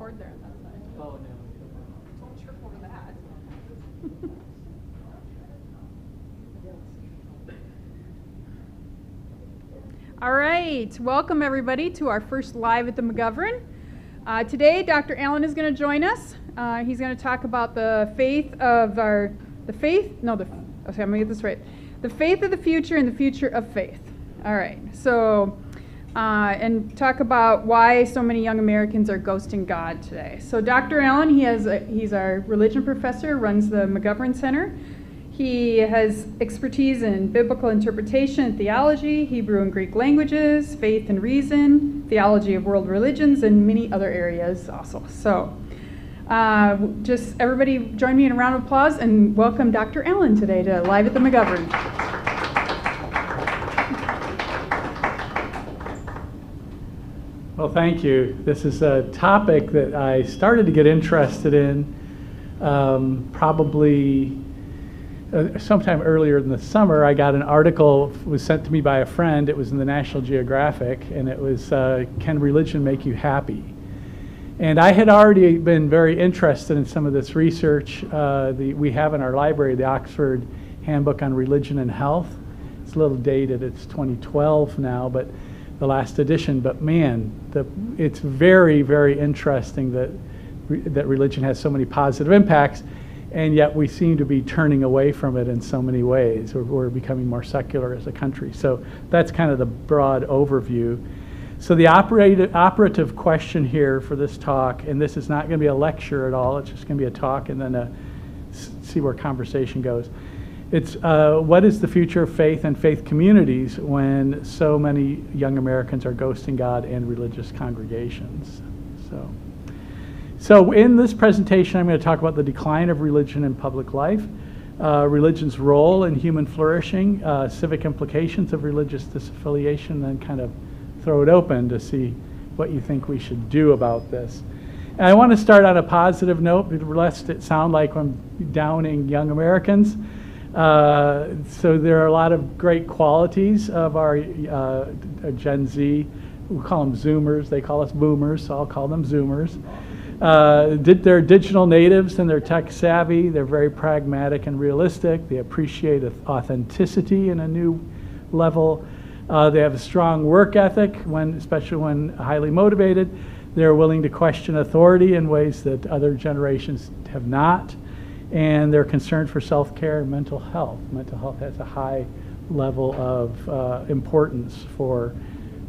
cord there on that side. Oh, no. Don't trip over that. All right, welcome everybody to our first Live at the McGovern. Today, Dr. Allen is going to join us. He's going to talk about the faith of the faith of the future and the future of faith. All right, so, and talk about why so many young Americans are ghosting God today. So Dr. Allen, he's our religion professor, runs the McGovern Center. He has expertise in biblical interpretation and theology, Hebrew and Greek languages, faith and reason, theology of world religions, and many other areas also. So just everybody join me in a round of applause and welcome Dr. Allen today to Live at the McGovern. Well, thank you. This is a topic that I started to get interested in probably sometime earlier in the summer. I got an article, was sent to me by a friend. It was in the National Geographic, and it was, Can Religion Make You Happy? And I had already been very interested in some of this research. We have in our library the Oxford Handbook on Religion and Health. It's a little dated, it's 2012 now, but the last edition. But man, it's very, very interesting that religion has so many positive impacts. And yet we seem to be turning away from it in so many ways. We're becoming more secular as a country. So that's kind of the broad overview. So the operative question here for this talk, and this is not going to be a lecture at all, it's just going to be a talk and then see where conversation goes. It's what is the future of faith and faith communities when so many young Americans are ghosting God and religious congregations? So in this presentation, I'm going to talk about the decline of religion in public life, religion's role in human flourishing, civic implications of religious disaffiliation, and then kind of throw it open to see what you think we should do about this. And I want to start on a positive note, lest it sound like I'm downing young Americans. So there are a lot of great qualities of our Gen Z. We call them Zoomers. They call us Boomers, so I'll call them Zoomers. They're digital natives and they're tech savvy. They're very pragmatic and realistic. They appreciate authenticity in a new level. They have a strong work ethic, especially when highly motivated. They're willing to question authority in ways that other generations have not. And they're concerned for self-care and mental health. Mental health has a high level of importance for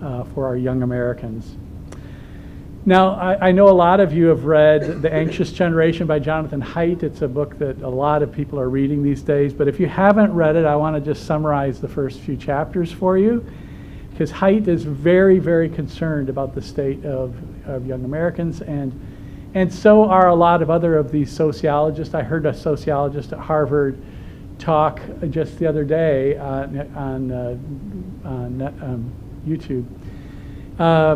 our young Americans. Now, I know a lot of you have read The Anxious Generation by Jonathan Haidt. It's a book that a lot of people are reading these days, but if you haven't read it, I want to just summarize the first few chapters for you, because Haidt is very, very concerned about the state of young Americans, and so are a lot of other of these sociologists. I heard a sociologist at Harvard talk just the other day on YouTube.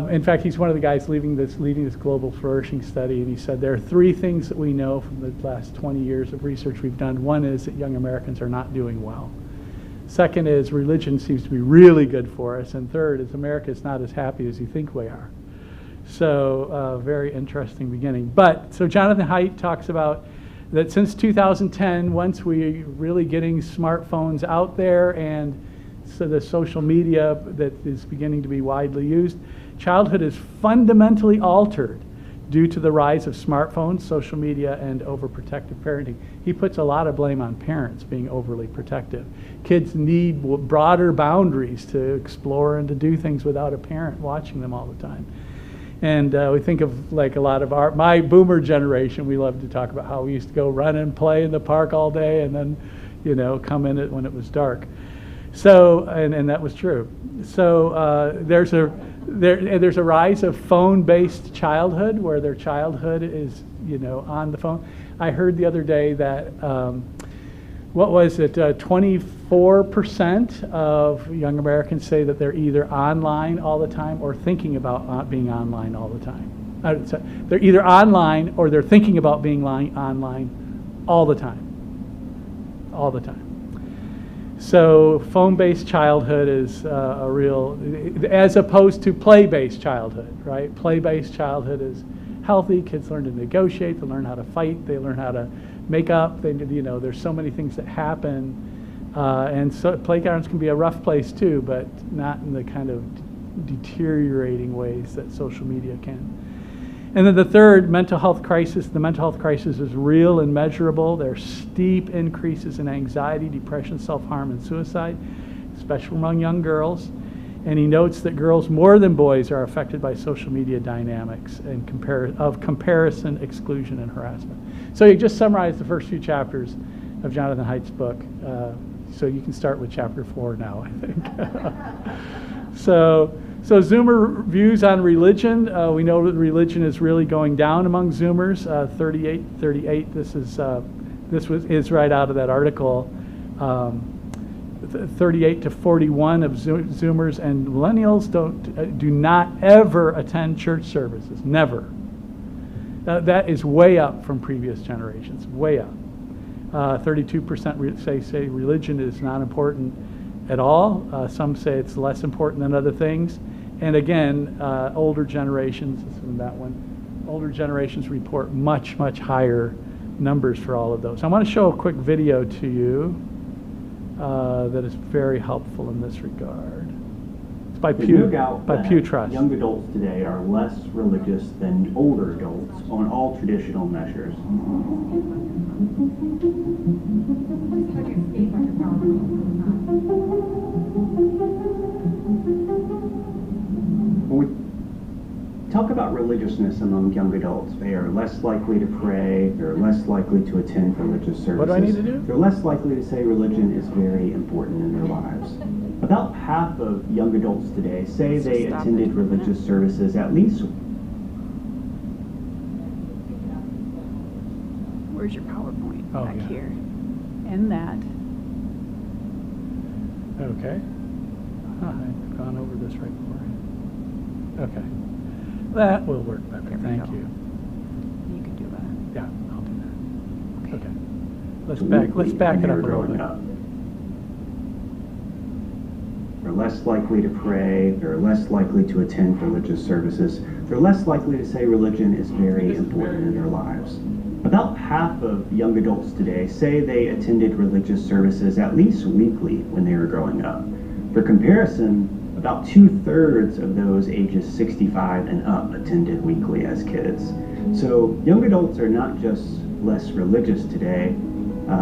In fact, he's one of the guys leading this global flourishing study, and he said there are three things that we know from the last 20 years of research we've done. One is that young Americans are not doing well. Second is religion seems to be really good for us. And third is America is not as happy as you think we are. So very interesting beginning. So Jonathan Haidt talks about that since 2010, once we really getting smartphones out there and so the social media that is beginning to be widely used, childhood is fundamentally altered due to the rise of smartphones, social media, and overprotective parenting. He puts a lot of blame on parents being overly protective. Kids need broader boundaries to explore and to do things without a parent watching them all the time. And we think of like a lot of my boomer generation, we love to talk about how we used to go run and play in the park all day and then, come in it when it was dark. So, and that was true. So there's a rise of phone-based childhood where their childhood is, on the phone. I heard the other day that, 24% of young Americans say that they're either online all the time or thinking about being online all the time. They're either online or they're thinking about being online all the time. All the time. So phone-based childhood is a real, as opposed to play-based childhood, right? Play-based childhood is healthy. Kids learn to negotiate. They learn how to fight. They learn how to make up. There's so many things that happen. And so playgrounds can be a rough place too, but not in the kind of deteriorating ways that social media can. And then the third, mental health crisis. The mental health crisis is real and measurable. There are steep increases in anxiety, depression, self-harm, and suicide, especially among young girls. And he notes that girls more than boys are affected by social media dynamics and comparison, exclusion, and harassment. So you just summarized the first few chapters of Jonathan Haidt's book. So you can start with chapter 4 now, I think. So Zoomer views on religion. We know that religion is really going down among Zoomers. 38. This is right out of that article. 38 to 41 of Zoomers and millennials do not ever attend church services. Never. That is way up from previous generations. Way up. 32% say religion is not important at all. Some say it's less important than other things. And again, older generations, this is that one, older generations report much, much higher numbers for all of those. I want to show a quick video to you that is very helpful in this regard. It's by Pew Trust. Young adults today are less religious than older adults on all traditional measures. When we talk about religiousness among young adults, they are less likely to pray, they're less likely to attend religious services. What do I need to do? They're less likely to say religion is very important in their lives. About half of young adults today say they attended religious services at least. Where's your PowerPoint? Oh, Back yeah. here. And that. Okay. I've gone over this right before. Okay. That will work better. There we Thank go. you. You can do that. Yeah, I'll do that. Okay. Let's weekly back when it they up were a little growing bit. up. They're less likely to pray, they're less likely to attend religious services, they're less likely to say religion is very important in their lives. About half of young adults today say they attended religious services at least weekly when they were growing up. For comparison, about 2/3 of those ages 65 and up attended weekly as kids. So young adults are not just less religious today,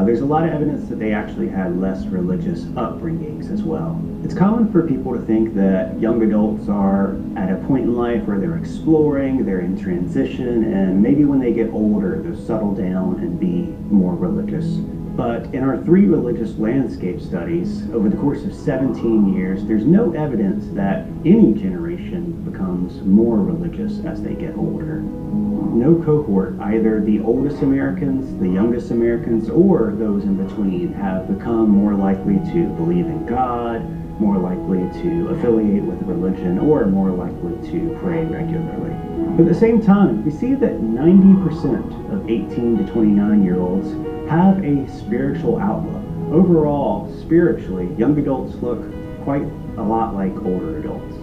there's a lot of evidence that they actually had less religious upbringings as well. It's common for people to think that young adults are at a point in life where they're exploring, they're in transition, and maybe when they get older, they'll settle down and be more religious. But in our 3 religious landscape studies, over the course of 17 years, there's no evidence that any generation becomes more religious as they get older. No cohort, either the oldest Americans, the youngest Americans, or those in between, have become more likely to believe in God, more likely to affiliate with religion, or more likely to pray regularly. But at the same time, we see that 90% of 18 to 29-year-olds have a spiritual outlook. Overall, spiritually, young adults look quite a lot like older adults.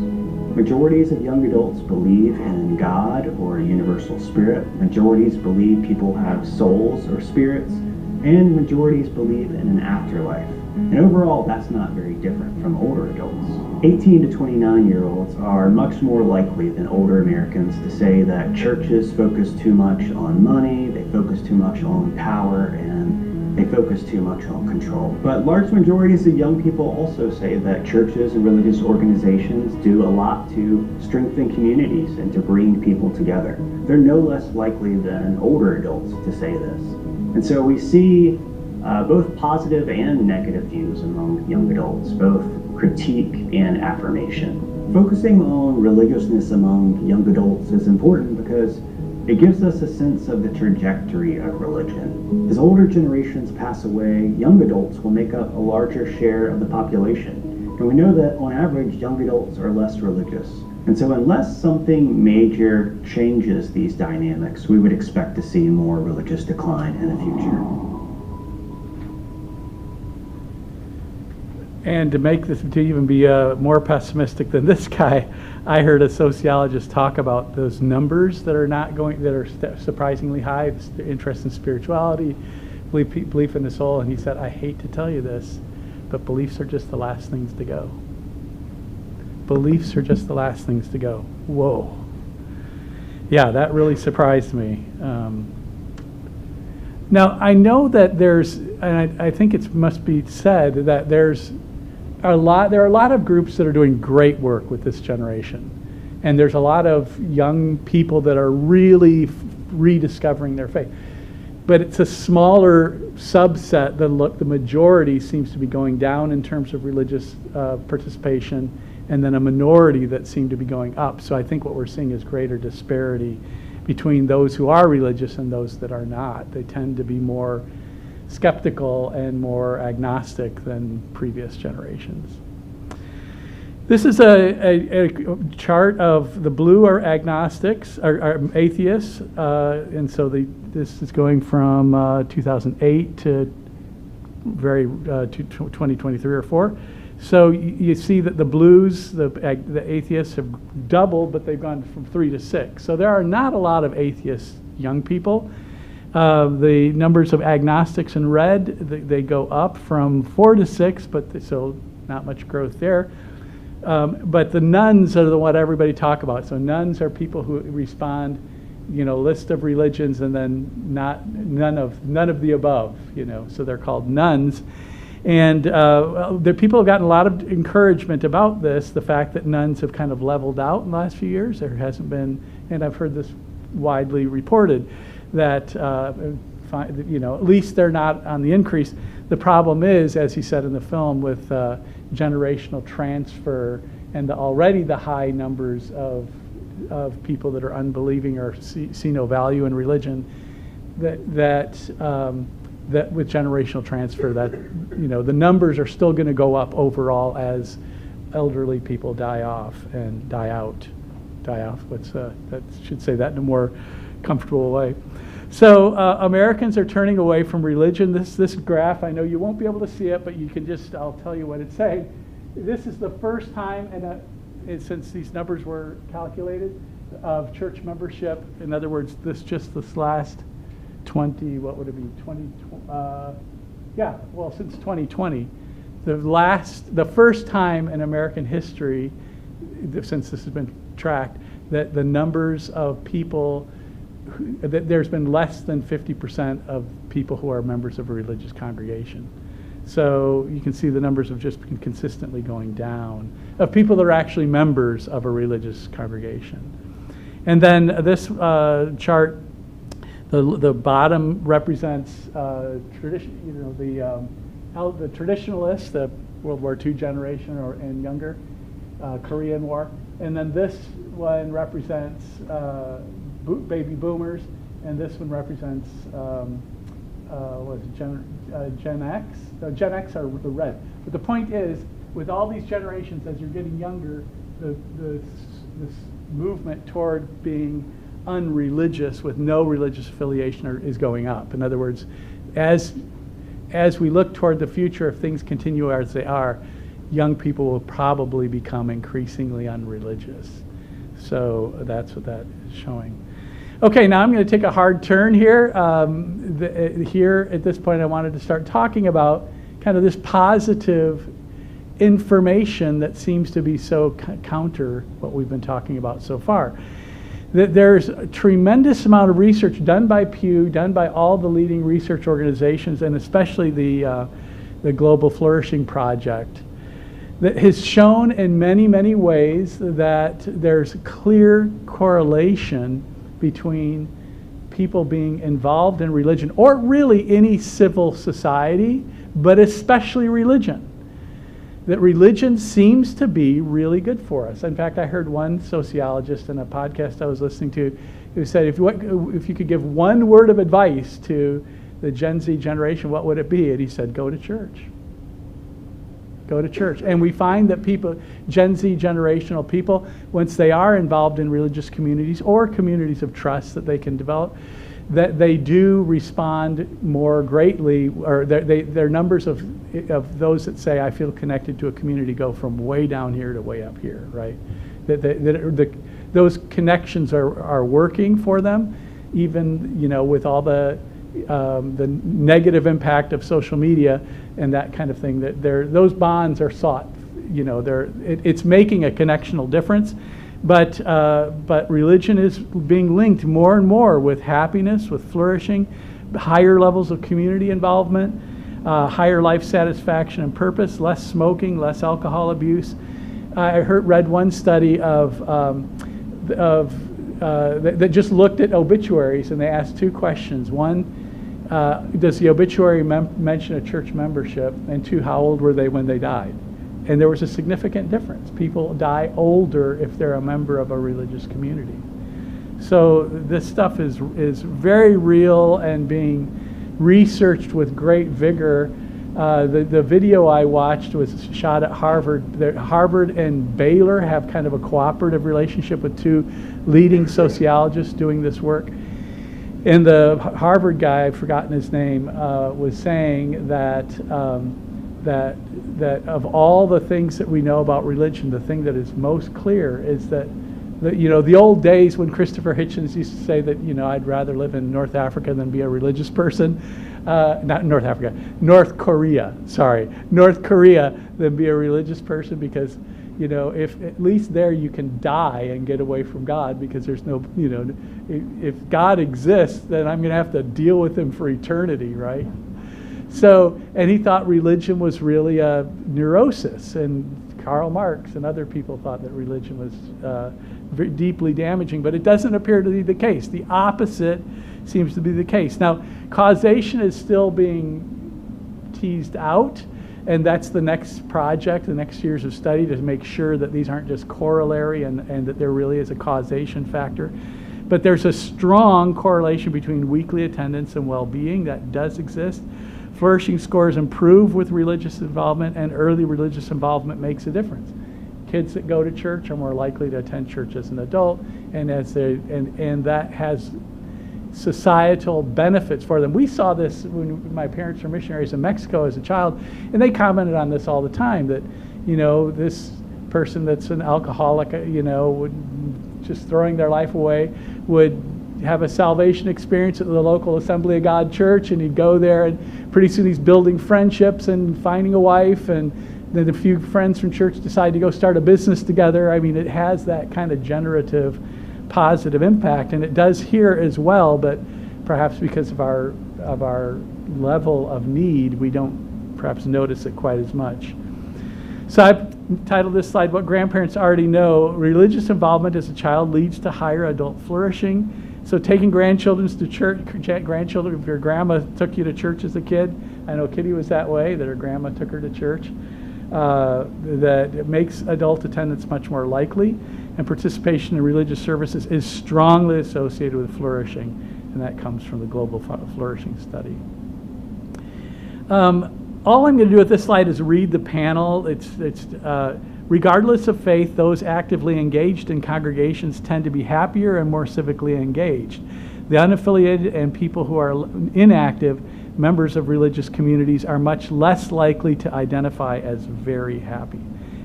Majorities of young adults believe in God or a universal spirit. Majorities believe people have souls or spirits. And majorities believe in an afterlife. And overall, that's not very different from older adults. 18 to 29-year-olds are much more likely than older Americans to say that churches focus too much on money, they focus too much on power, and they focus too much on control. But large majorities of young people also say that churches and religious organizations do a lot to strengthen communities and to bring people together. They're no less likely than older adults to say this. And so we see both positive and negative views among young adults, both critique and affirmation. Focusing on religiousness among young adults is important because it gives us a sense of the trajectory of religion. As older generations pass away, young adults will make up a larger share of the population. And we know that on average, young adults are less religious. And so unless something major changes these dynamics, we would expect to see more religious decline in the future. And to make this, to even be more pessimistic than this guy, I heard a sociologist talk about those numbers that are not going, that are surprisingly high, the interest in spirituality, belief in the soul, and he said, I hate to tell you this, but beliefs are just the last things to go. Beliefs are just the last things to go. Whoa. Yeah, that really surprised me. Now, I know that there's, and I think it must be said that there are a lot of groups that are doing great work with this generation. And there's a lot of young people that are really rediscovering their faith. But it's a smaller subset. The majority seems to be going down in terms of religious participation, and then a minority that seem to be going up. So I think what we're seeing is greater disparity between those who are religious and those that are not. They tend to be more skeptical and more agnostic than previous generations. This is a chart of the blue are agnostics, are atheists, and so this is going from 2008 to 2023 or 4. So you see that the blues, the atheists have doubled, but they've gone from 3 to 6. So there are not a lot of atheist young people. The numbers of agnostics in red, they go up from 4 to 6, but so not much growth there. But the nones are what everybody talk about. So nones are people who respond, list of religions and then none of the above, So they're called nones. And the people have gotten a lot of encouragement about this, the fact that nones have kind of leveled out in the last few years. There hasn't been, and I've heard this widely reported, that at least they're not on the increase. The problem is, as he said in the film, with generational transfer and already the high numbers of people that are unbelieving or see no value in religion, that with generational transfer, that the numbers are still going to go up overall as elderly people die off and die out. That should say that in a more comfortable way. So Americans are turning away from religion. This graph, I know you won't be able to see it, but you can I'll tell you what it's saying. This is the first time, since these numbers were calculated, of church membership. In other words, this last 20, what would it be, 20, since 2020. The first time in American history, since this has been tracked, that the numbers of people, that there's been less than 50% of people who are members of a religious congregation. So you can see the numbers have just been consistently going down of people that are actually members of a religious congregation. And then this chart, the bottom represents tradition, the traditionalists, the World War II generation and younger, Korean War, and then this one represents baby boomers, and this one represents Gen X. No, Gen X are the red. But the point is, with all these generations, as you're getting younger, this movement toward being unreligious with no religious affiliation is going up. In other words, as we look toward the future, if things continue as they are, young people will probably become increasingly unreligious. So that's what that is showing. Okay, now I'm going to take a hard turn here. Here at this point, I wanted to start talking about kind of this positive information that seems to be so counter what we've been talking about so far. There's a tremendous amount of research done by Pew, done by all the leading research organizations, and especially the Global Flourishing Project, that has shown in many, many ways that there's clear correlation between people being involved in religion, or really any civil society, but especially religion. That religion seems to be really good for us. In fact, I heard one sociologist in a podcast I was listening to who said, if you could give one word of advice to the Gen Z generation, what would it be? And he said, go to church. Go to church. And we find that people, Gen Z generational people, once they are involved in religious communities or communities of trust that they can develop, that they do respond more greatly, or their numbers of those that say, I feel connected to a community, go from way down here to way up here, right? those connections are working for them, even, you know, with all the negative impact of social media and that kind of thing, that those bonds are sought. You know, it's making a connectional difference, but religion is being linked more and more with happiness, with flourishing, higher levels of community involvement, higher life satisfaction and purpose, less smoking, less alcohol abuse. I read one study that just looked at obituaries, and they asked two questions. One, does the obituary mention a church membership? And two, how old were they when they died? And there was a significant difference. People die older if they're a member of a religious community. So this stuff is very real and being researched with great vigor. The video I watched was shot at Harvard. Harvard and Baylor have kind of a cooperative relationship with two leading sociologists doing this work. And the Harvard guy, I've forgotten his name, was saying that that of all the things that we know about religion, the thing that is most clear is that you know, the old days when Christopher Hitchens used to say that, you know, I'd rather live in North Africa than be a religious person, not North Africa, North Korea than be a religious person, because, you know, if at least there you can die and get away from God, because there's no, you know, if God exists, then I'm going to have to deal with him for eternity, right? So, and he thought religion was really a neurosis, and Karl Marx and other people thought that religion was very deeply damaging, but it doesn't appear to be the case. The opposite seems to be the case. Now, causation is still being teased out, and that's the next project, the next years of study, to make sure that these aren't just corollary and that there really is a causation factor. But there's a strong correlation between weekly attendance and well-being that does exist. Flourishing scores improve with religious involvement, and early religious involvement makes a difference. Kids that go to church are more likely to attend church as an adult, and and that has societal benefits for them. We saw this when my parents were missionaries in Mexico as a child, and they commented on this all the time, that, you know, this person that's an alcoholic, you know, would just throwing their life away, would have a salvation experience at the local Assembly of God church, and he'd go there, and pretty soon he's building friendships and finding a wife, and then a few friends from church decide to go start a business together. I mean, it has that kind of generative, positive impact, and it does here as well, but perhaps because of our level of need, we don't perhaps notice it quite as much. So I've titled this slide, What Grandparents Already Know. Religious involvement as a child leads to higher adult flourishing. So taking grandchildren to church, grandchildren, if your grandma took you to church as a kid, I know Kitty was that way, that her grandma took her to church, that it makes adult attendance much more likely, and participation in religious services is strongly associated with flourishing, and that comes from the Global Flourishing Study. All I'm going to do with this slide is read the panel. It's regardless of faith, those actively engaged in congregations tend to be happier and more civically engaged. The unaffiliated and people who are inactive members of religious communities are much less likely to identify as very happy.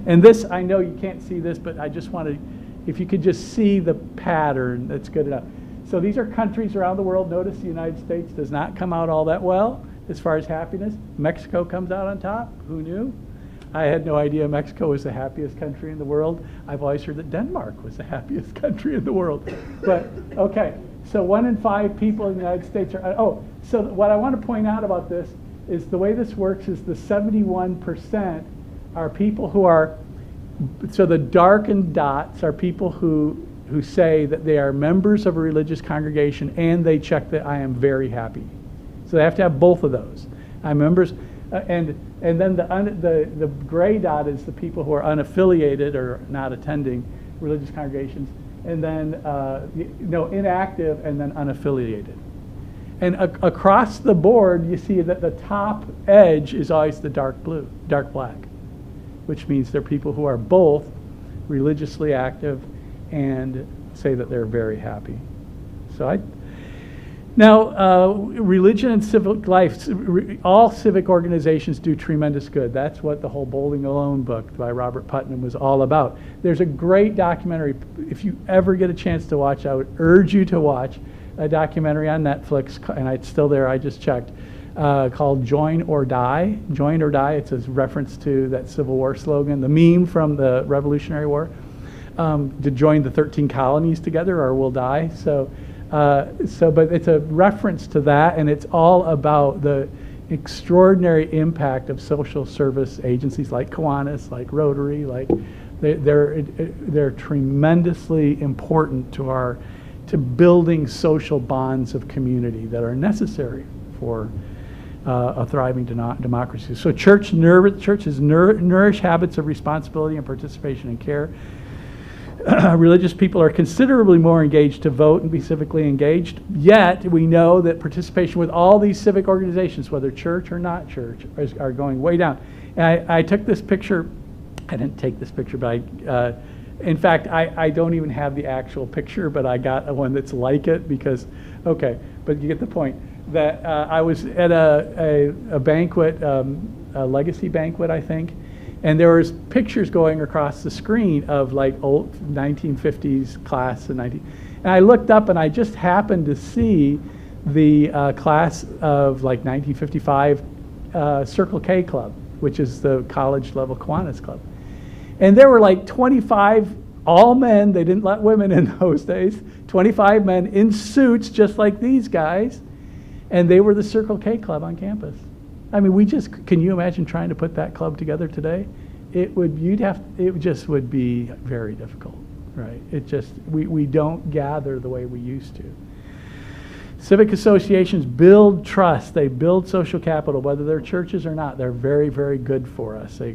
And this, I know you can't see this, but I just want to, if you could just see the pattern, that's good enough. So these are countries around the world. Notice the United States does not come out all that well as far as happiness. Mexico comes out on top. Who knew? I had no idea Mexico was the happiest country in the world. I've always heard that Denmark was the happiest country in the world. But, okay, so 1 in 5 people in the United States are, so what I want to point out about this is the way this works is the 71% are people who are, so the darkened dots are people who say that they are members of a religious congregation and they check that I am very happy. So they have to have both of those. I'm members, and then the gray dot is the people who are unaffiliated or not attending religious congregations, and then inactive, and then unaffiliated. And across the board, you see that the top edge is always the dark blue, dark black, which means they're people who are both religiously active and say that they're very happy. So Now, religion and civic life, all civic organizations do tremendous good. That's what the whole Bowling Alone book by Robert Putnam was all about. There's a great documentary. If you ever get a chance to watch, I would urge you to watch a documentary on Netflix, and it's still there, I just checked, called Join or Die. Join or Die, it's a reference to that Civil War slogan, the meme from the Revolutionary War, to join the 13 colonies together or we'll die. But it's a reference to that, and it's all about the extraordinary impact of social service agencies like Kiwanis, like Rotary, like they're tremendously important to building social bonds of community that are necessary for a thriving democracy. So churches nourish habits of responsibility and participation and care. Religious people are considerably more engaged to vote and be civically engaged, yet we know that participation with all these civic organizations, whether church or not church, are going way down. And I took this picture. I didn't take this picture, but in fact, I don't even have the actual picture, but I got one that's like it because, okay, but you get the point. That I was at a banquet, a legacy banquet, I think, and there was pictures going across the screen of like old 1950s class and I looked up and I just happened to see the class of like 1955 Circle K Club, which is the college level Kiwanis Club. And there were like 25, all men, they didn't let women in those days, 25 men in suits just like these guys, and they were the Circle K Club on campus. I mean, can you imagine trying to put that club together today? It just would be very difficult, right? We don't gather the way we used to. Civic associations build trust. They build social capital, whether they're churches or not. They're very, very good for us. I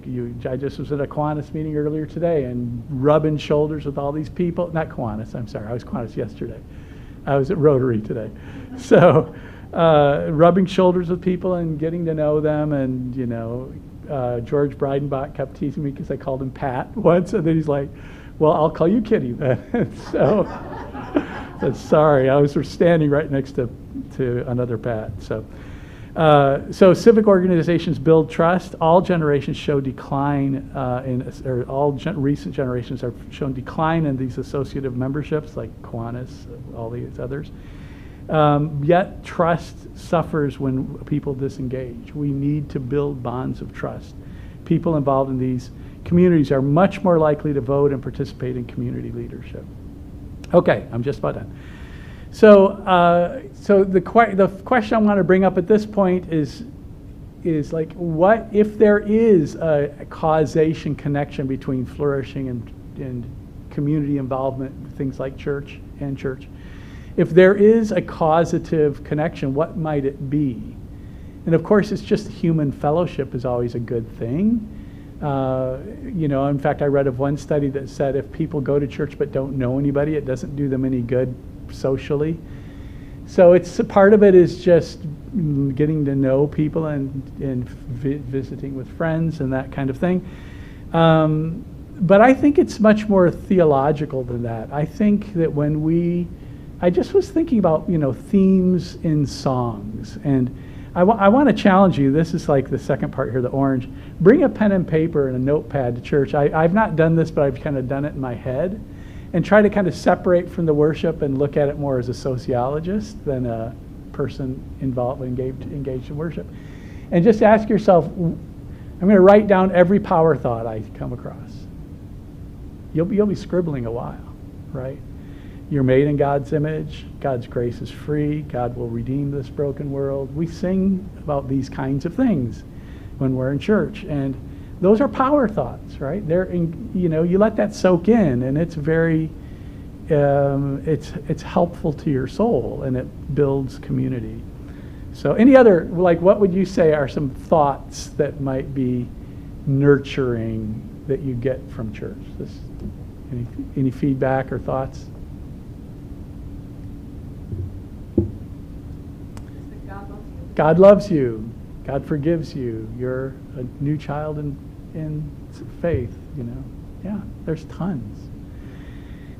just was at a Kiwanis meeting earlier today and rubbing shoulders with all these people. Not Kiwanis, I'm sorry. I was Kiwanis yesterday. I was at Rotary today. So rubbing shoulders with people and getting to know them, and George Breidenbach kept teasing me because I called him Pat once, and then he's like, well, I'll call you Kitty then. So sorry, I was standing right next to another Pat. So civic organizations build trust. All generations show decline recent generations have shown decline in these associative memberships like Kiwanis, all these others. Yet trust suffers when people disengage. We need to build bonds of trust. People involved in these communities are much more likely to vote and participate in community leadership. Okay, I'm just about done. So the question I want to bring up at this point is like, what if there is a causation connection between flourishing and community involvement, things like church and church? If there is a causative connection, what might it be? And of course, it's just human fellowship is always a good thing. In fact, I read of one study that said if people go to church but don't know anybody, it doesn't do them any good socially. So it's part of it is just getting to know people and visiting with friends and that kind of thing. But I think it's much more theological than that. I think that I just was thinking about, themes in songs. And I want to challenge you. This is like the second part here, the orange. Bring a pen and paper and a notepad to church. I've not done this, but I've kind of done it in my head. And try to kind of separate from the worship and look at it more as a sociologist than a person engaged in worship. And just ask yourself, I'm going to write down every power thought I come across. You'll be scribbling a while, right? You're made in God's image. God's grace is free. God will redeem this broken world. We sing about these kinds of things when we're in church, and those are power thoughts, right? You let that soak in, and it's very, it's helpful to your soul, and it builds community. So, any other, what would you say are some thoughts that might be nurturing that you get from church? Any feedback or thoughts? God loves you. God forgives you. You're a new child in faith, Yeah, there's tons.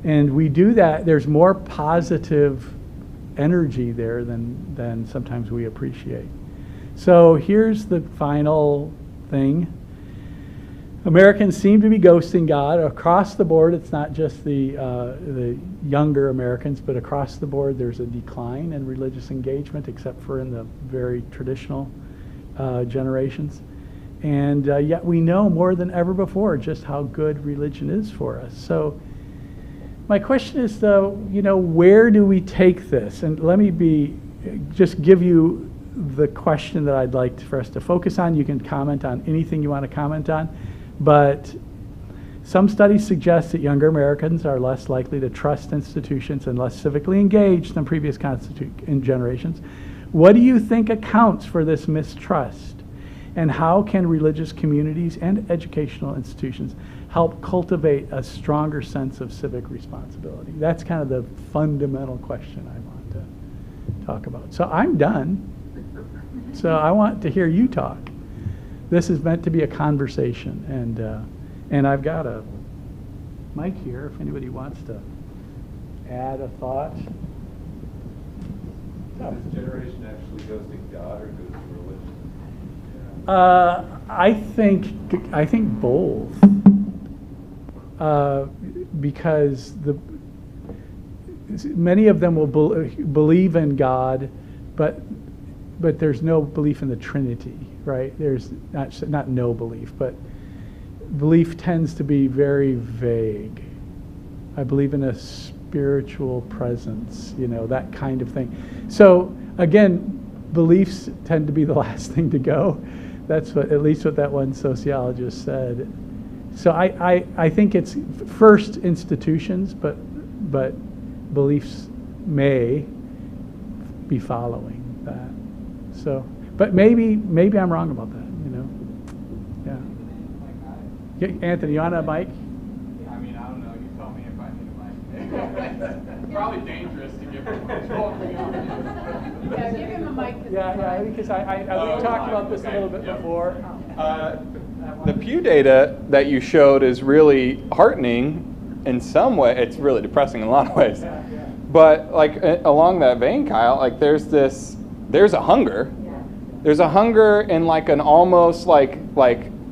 And we do that. There's more positive energy there than sometimes we appreciate. So here's the final thing. Americans seem to be ghosting God across the board. It's not just the younger Americans, but across the board there's a decline in religious engagement, except for in the very traditional generations. And yet we know more than ever before just how good religion is for us. So my question is, though, where do we take this? And let me just give you the question that I'd like for us to focus on. You can comment on anything you want to comment on. But some studies suggest that younger Americans are less likely to trust institutions and less civically engaged than previous generations. What do you think accounts for this mistrust? And how can religious communities and educational institutions help cultivate a stronger sense of civic responsibility? That's kind of the fundamental question I want to talk about. So I'm done. So I want to hear you talk. This is meant to be a conversation, and I've got a mic here if anybody wants to add a thought. Is this generation actually ghosting God or ghosting religion? I think both, because many of them will believe in God, but there's no belief in the Trinity, right? There's not no belief, but belief tends to be very vague. I believe in a spiritual presence, that kind of thing. So again, beliefs tend to be the last thing to go. That's at least what that one sociologist said. So I think it's first institutions, but beliefs may be following that. So, but maybe I'm wrong about that, Yeah. Anthony, you on a mic? I mean, I don't know. You tell me if I need a mic. Probably dangerous to give him control. Yeah, give him a mic. Yeah, because we talked about this a little bit before. The Pew data that you showed is really heartening in some way. It's really depressing in a lot of ways. Yeah. But like along that vein, Kyle, like there's a hunger. There's a hunger in like an almost like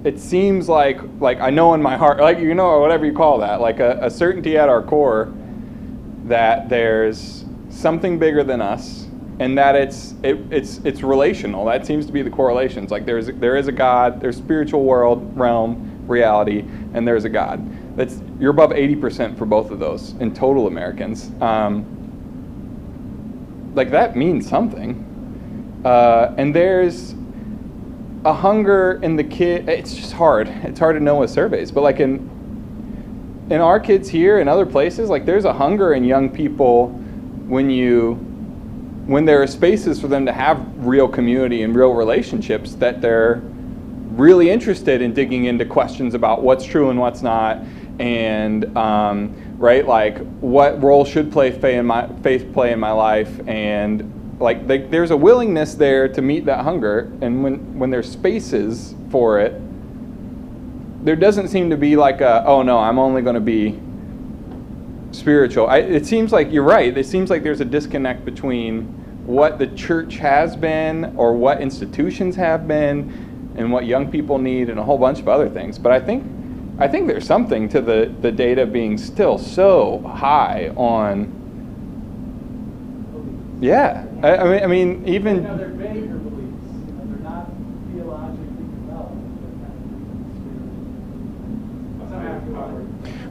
it seems like I know in my heart, or whatever you call that, like a certainty at our core that there's something bigger than us, and that it's relational. That seems to be the correlations. Like there is a God, there's spiritual realm, reality, and there's a God. You're above 80% for both of those in total Americans. Like that means something. And there's a hunger in the kid. It's just hard. It's hard to know with surveys, but like in our kids here and other places, like there's a hunger in young people when there are spaces for them to have real community and real relationships, that they're really interested in digging into questions about what's true and what's not, and right, like what role should faith play in my life, and like there's a willingness there to meet that hunger, and when there's spaces for it, there doesn't seem to be like oh no, I'm only going to be spiritual. It seems like you're right. It seems like there's a disconnect between what the church has been or what institutions have been and what young people need and a whole bunch of other things. But I think there's something to the data being still so high on. Yeah, I mean even. They're vaguer beliefs. They're not theologically developed.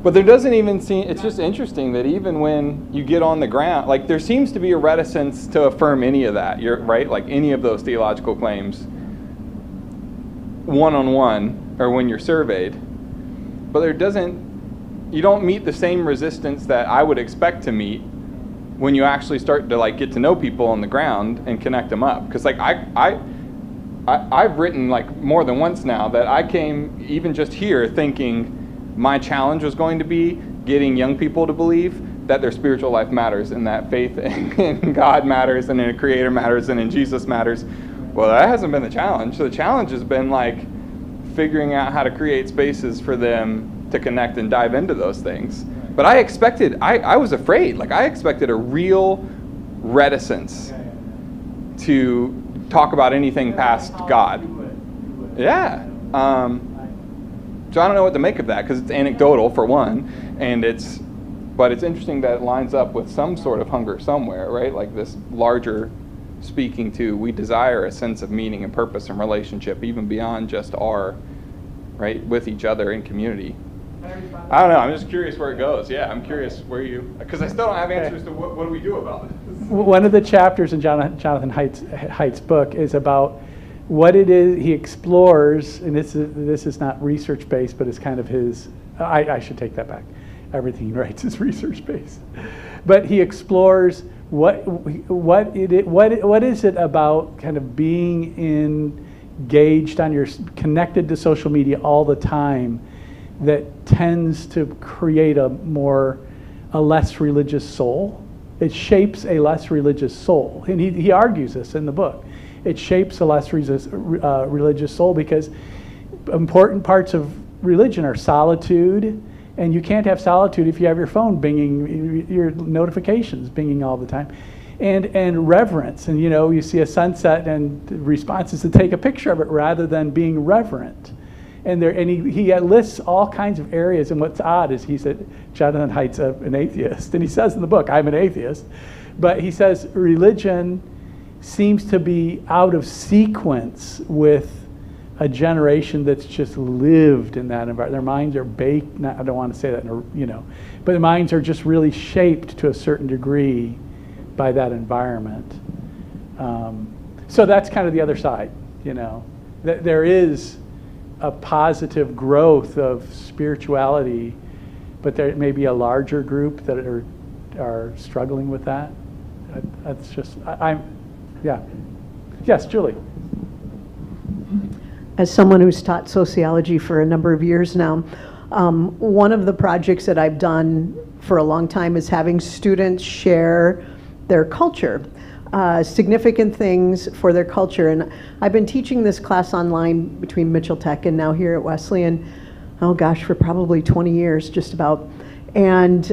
But there doesn't even seem. It's just interesting that even when you get on the ground, like there seems to be a reticence to affirm any of that. You're right, like any of those theological claims, one-on-one or when you're surveyed. But you don't meet the same resistance that I would expect to meet when you actually start to like get to know people on the ground and connect them up. Because like I've written like more than once now that I came even just here thinking my challenge was going to be getting young people to believe that their spiritual life matters and that faith in God matters and in a creator matters and in Jesus matters. Well, that hasn't been the challenge. The challenge has been like figuring out how to create spaces for them to connect and dive into those things. But I was afraid. Like I expected a real reticence to talk about anything past God. Yeah. So I don't know what to make of that, because it's anecdotal for one, but it's interesting that it lines up with some sort of hunger somewhere, right? Like this larger speaking to, we desire a sense of meaning and purpose and relationship, even beyond just right, with each other in community. I don't know, I'm just curious where it goes. Yeah, I'm curious where because I still don't have answers to what do we do about it. One of the chapters in Jonathan Haidt's book is about what it is he explores, and this is not research-based, but it's kind of his, I should take that back. Everything he writes is research-based. But he explores what is it about kind of being engaged connected to social media all the time that tends to create a less religious soul. It shapes a less religious soul. And he argues this in the book. It shapes a less religious soul because important parts of religion are solitude, and you can't have solitude if you have your phone binging, your notifications binging all the time, and reverence. And you see a sunset, and the response is to take a picture of it rather than being reverent. And he lists all kinds of areas. And what's odd is he said Jonathan Haidt's an atheist, and he says in the book, I'm an atheist, but he says religion seems to be out of sequence with a generation that's just lived in that environment. Their minds are baked, I don't want to say that, but their minds are just really shaped to a certain degree by that environment. So that's kind of the other side, that there is a positive growth of spirituality, but there may be a larger group that are struggling with that. That's just, yeah. Yes, Julie. As someone who's taught sociology for a number of years now, one of the projects that I've done for a long time is having students share their culture, significant things for their culture. And I've been teaching this class online between Mitchell Tech and now here at Wesleyan, for probably 20 years, just about. And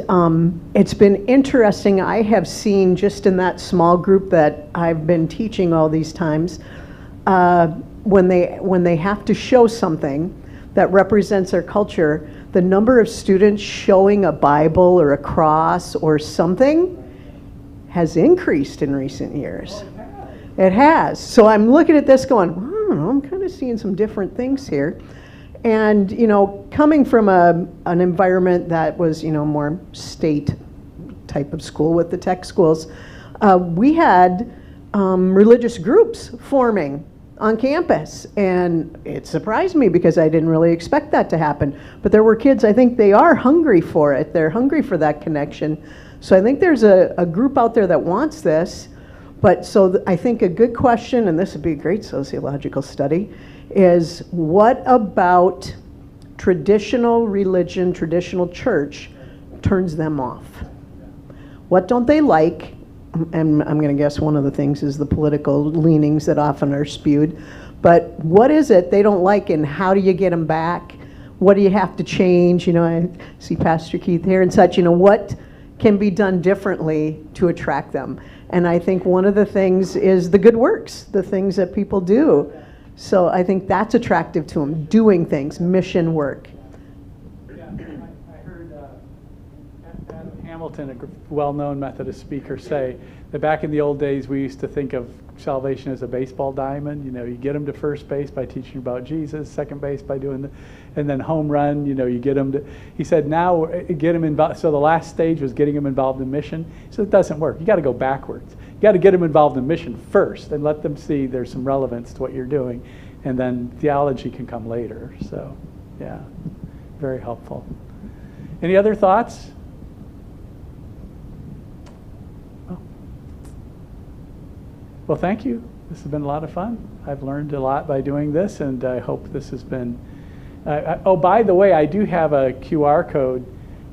it's been interesting. I have seen just in that small group that I've been teaching all these times, when they have to show something that represents their culture, the number of students showing a Bible or a cross or something has increased in recent years. It has. So I'm looking at this going, I don't know, I'm kind of seeing some different things here. And, coming from an environment that was, more state type of school with the tech schools, we had religious groups forming on campus. And it surprised me because I didn't really expect that to happen. But there were kids, I think they are hungry for it. They're hungry for that connection. So I think there's a group out there that wants this. But so I think a good question, and this would be a great sociological study, is what about traditional religion, traditional church turns them off? What don't they like? And I'm going to guess one of the things is the political leanings that often are spewed. But what is it they don't like, and how do you get them back? What do you have to change? I see Pastor Keith here and such. What can be done differently to attract them? And I think one of the things is the good works, the things that people do. So I think that's attractive to them, doing things, mission work. Yeah, I heard Adam Hamilton, a well-known Methodist speaker, say that back in the old days we used to think of salvation as a baseball diamond. You get them to first base by teaching about Jesus, second base by doing and then home run, you get them to, he said now get them involved. So the last stage was getting them involved in mission. So it doesn't work. You got to go backwards. You got to get them involved in mission first and let them see there's some relevance to what you're doing, and then theology can come later. So, yeah, very helpful. Any other thoughts? Oh. Well, thank you. This has been a lot of fun. I've learned a lot by doing this, and I hope this has been... oh, by the way, I do have a QR code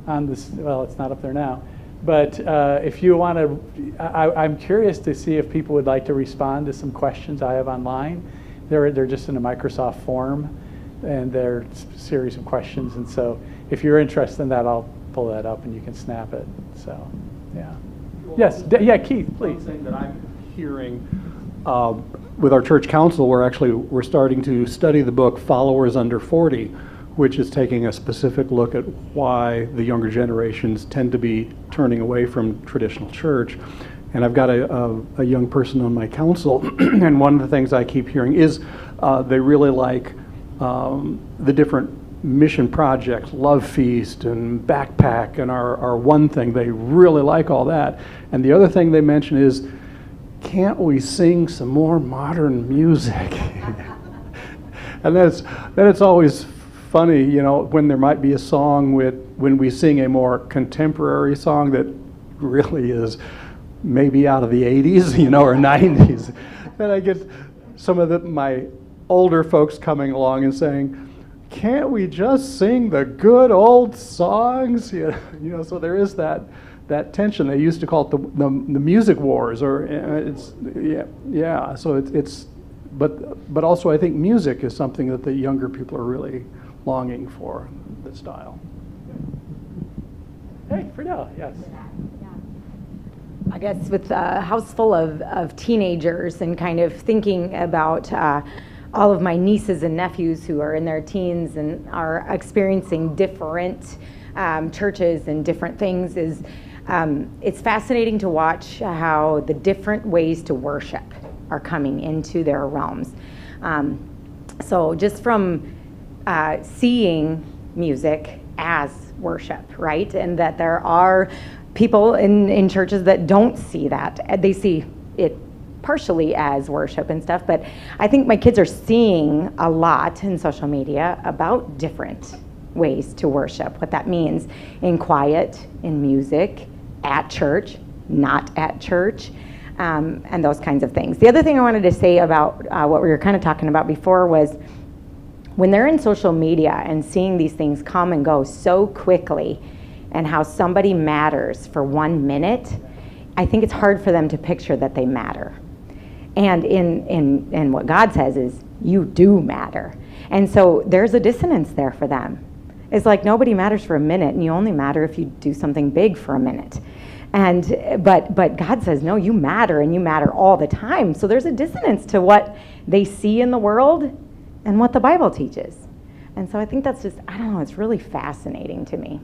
on this. Well, it's not up there now. But if you want to, I'm curious to see if people would like to respond to some questions I have online. They're just in a Microsoft form, and they're a series of questions. And so if you're interested in that, I'll pull that up and you can snap it. So, yeah. If you Yes, yeah, Keith, please. One thing that I'm hearing with our church council, we're starting to study the book Followers Under 40, which is taking a specific look at why the younger generations tend to be turning away from traditional church. And I've got a young person on my council, and one of the things I keep hearing is they really like the different mission projects, Love Feast and Backpack and our One Thing. They really like all that. And the other thing they mention is, can't we sing some more modern music? And then it's always funny, you know, when there might be a song when we sing a more contemporary song that really is maybe out of the 80s, you know, or 90s. Then I get some of my older folks coming along and saying, can't we just sing the good old songs? You know, so there is that tension. They used to call it the music wars, or it's yeah. So it's but also I think music is something that the younger people are really longing for, the style. Hey, Friedel, yes. I guess with a house full of teenagers and kind of thinking about all of my nieces and nephews who are in their teens and are experiencing different churches and different things, is it's fascinating to watch how the different ways to worship are coming into their realms. So just from seeing music as worship, right? And that there are people in churches that don't see that. They see it partially as worship and stuff, but I think my kids are seeing a lot in social media about different ways to worship, what that means in quiet, in music, at church, not at church, and those kinds of things. The other thing I wanted to say about what we were kind of talking about before was when they're in social media and seeing these things come and go so quickly, and how somebody matters for 1 minute, I think it's hard for them to picture that they matter. And in what God says is, you do matter. And so there's a dissonance there for them. It's like nobody matters for a minute, and you only matter if you do something big for a minute. And but God says, no, you matter, and you matter all the time. So there's a dissonance to what they see in the world and what the Bible teaches. And so I think that's just, I don't know, it's really fascinating to me.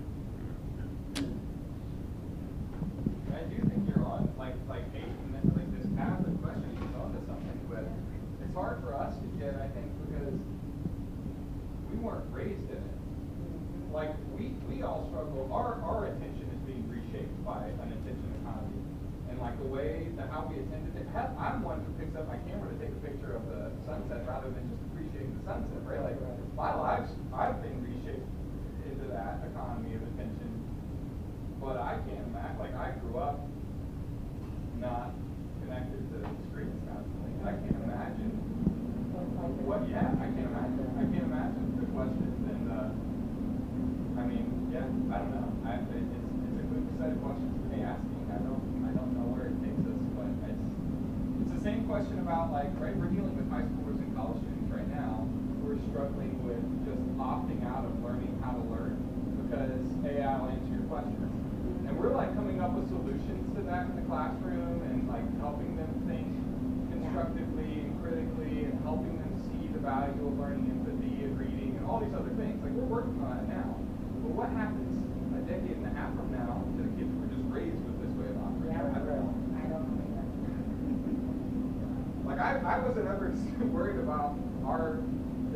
I'm one who picks up my camera to take a picture of the sunset rather than just appreciating the sunset, right? Like my life, I've been reshaped into that economy of attention, but I can't imagine, like I grew up not connected to screens constantly. I can't imagine I can't imagine the questions and I mean, yeah, I don't know. It's a good set of questions to be asking. I don't know where it takes us, but it's the same question about, like, right, we're dealing with high schoolers and college students right now who are struggling with just opting out of learning how to learn because AI will answer your questions. And we're like coming up with solutions to that in the classroom and like helping them think constructively and critically and helping them see the value of learning empathy and reading and all these other things. Like we're working on it now. But what happens a decade and a half from now to the kids who were just raised with this way of operating? I don't know. Like I wasn't ever worried about our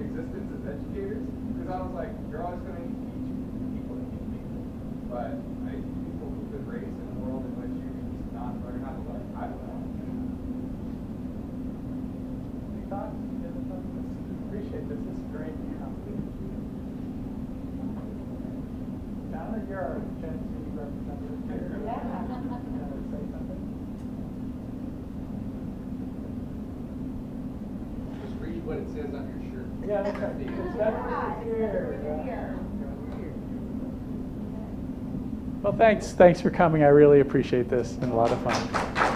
existence as educators because I was like, you're always going to need to teach people to teach people. But people who've been raised in a world in which you can just not learn how to learn, I don't know. Any thoughts? Appreciate this. This is great. Donna, you're our Gen Z representative here. Yeah. Say something? Read what it says on your shirt. Yeah, that's right. It's better here. Well, thanks for coming. I really appreciate this. It's been a lot of fun.